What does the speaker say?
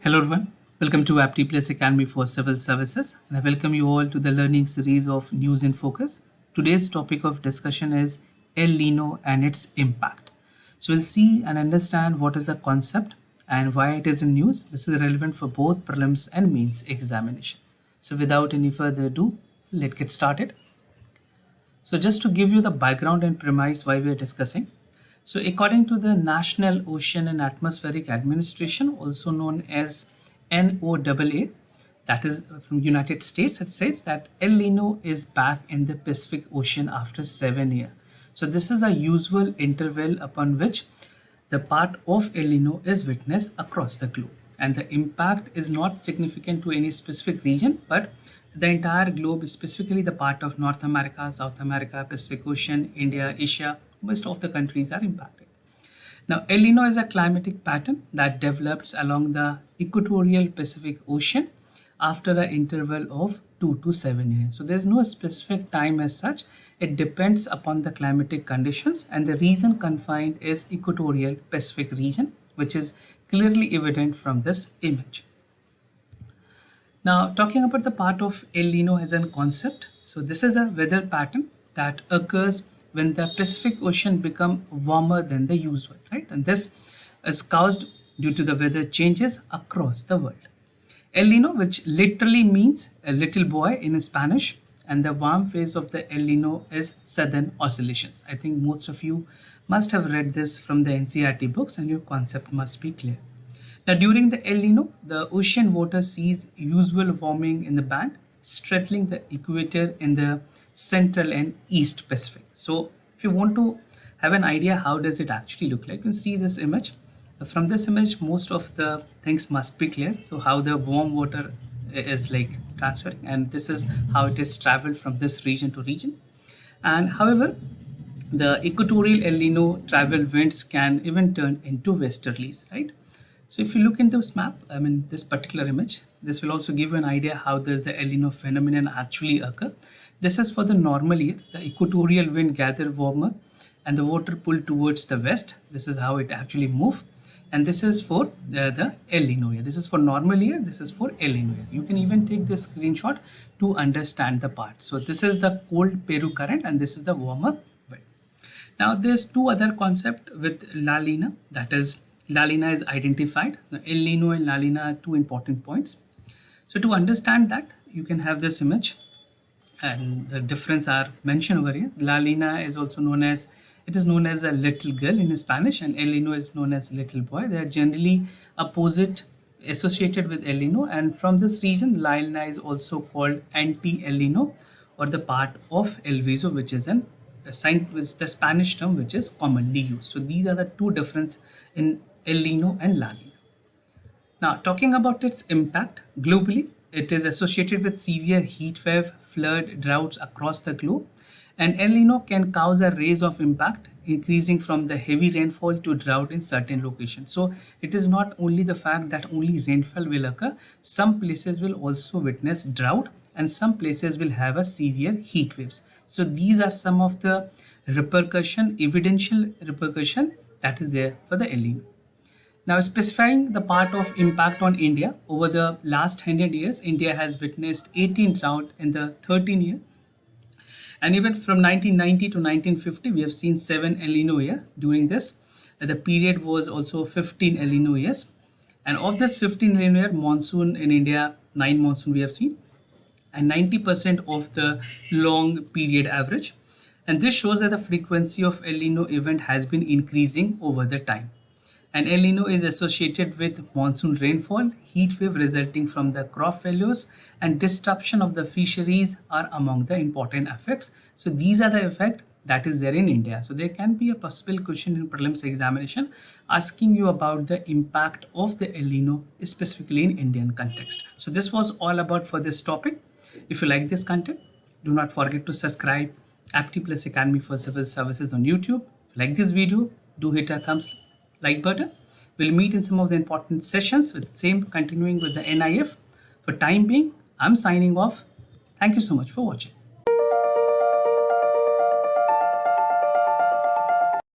Hello everyone, welcome to Apti Plus Academy for Civil Services, and I welcome you all to the learning series of News in Focus. Today's topic of discussion is El Nino and its impact. So we'll see and understand what is the concept and why it is in news. This is relevant for both prelims and mains examination. So without any further ado, let's get started. So just to give you the background and premise why we are discussing. So according to the National Ocean and Atmospheric Administration, also known as NOAA, that is from United States, it says that El Nino is back in the Pacific Ocean after 7 years. So this is a usual interval upon which the part of El Nino is witnessed across the globe. And the impact is not significant to any specific region, but the entire globe, specifically the part of North America, South America, Pacific Ocean, India, Asia, most of the countries are impacted. Now, El Nino is a climatic pattern that develops along the equatorial Pacific Ocean after an interval of 2 to 7 years. So there's no specific time as such. It depends upon the climatic conditions, and the region confined is equatorial Pacific region, which is clearly evident from this image. Now, talking about the part of El Nino as a concept, so this is a weather pattern that occurs when the Pacific Ocean become warmer than the usual, right? And this is caused due to the weather changes across the world. El Nino, which literally means a little boy in Spanish, and the warm phase of the El Nino is Southern Oscillations. I think most of you must have read this from the NCERT books, and your concept must be clear. Now, during the El Nino, the ocean water sees usual warming in the band, straddling the equator in the central and east Pacific. So if you want to have an idea how does it actually look like, you can see this image. From this image, most of the things must be clear. So how the warm water is like transferring, and this is how it is traveled from this region to region. And however, the equatorial El Nino travel winds can even turn into westerlies, right? So if you look into this map, this particular image, this will also give you an idea how does the El Nino phenomenon actually occur. This is for the normal year. The equatorial wind gather warmer and the water pull towards the west. This is how it actually move. And this is for the El Nino year. This is for normal year. This is for El Nino year. You can even take this screenshot to understand the part. So this is the cold Peru current and this is the warmer wind. Now there's two other concepts with La Nina, that is La Nina is identified. Now, El Nino and La Nina are two important points. So to understand that, you can have this image and the difference are mentioned over here. La Nina is also known as, it is known as a little girl in Spanish, and El Nino is known as little boy. They are generally opposite associated with El Nino, and from this reason, La Nina is also called anti-El Nino or the part of El Viso, which is the Spanish term which is commonly used. So these are the two differences in El Nino and La Nina. Now, talking about its impact globally, it is associated with severe heat wave, flood, droughts across the globe. And El Nino can cause a range of impact, increasing from the heavy rainfall to drought in certain locations. So it is not only the fact that only rainfall will occur, some places will also witness drought and some places will have a severe heat waves. So these are some of the evidential repercussion that is there for the El Nino. Now, specifying the part of impact on India, over the last 100 years, India has witnessed 18 drought in the 13 year. And even from 1990 to 1950, we have seen 7 El Nino year. During this, the period was also 15 El Nino years. And of this 15 El Nino year, monsoon in India, 9 monsoon we have seen. And 90% of the long period average. And this shows that the frequency of El Nino event has been increasing over the time. And El Nino is associated with monsoon rainfall, heat wave resulting from the crop failures, and disruption of the fisheries are among the important effects. So these are the effects that is there in India. So there can be a possible question in prelims examination asking you about the impact of the El Nino specifically in Indian context. So this was all about for this topic. If you like this content, do not forget to subscribe Apti Plus Academy for Civil Services on YouTube. If you like this video, do hit a thumbs like button. We'll meet in some of the important sessions with same continuing with the NIF. For time being, I'm signing off. Thank you so much for watching.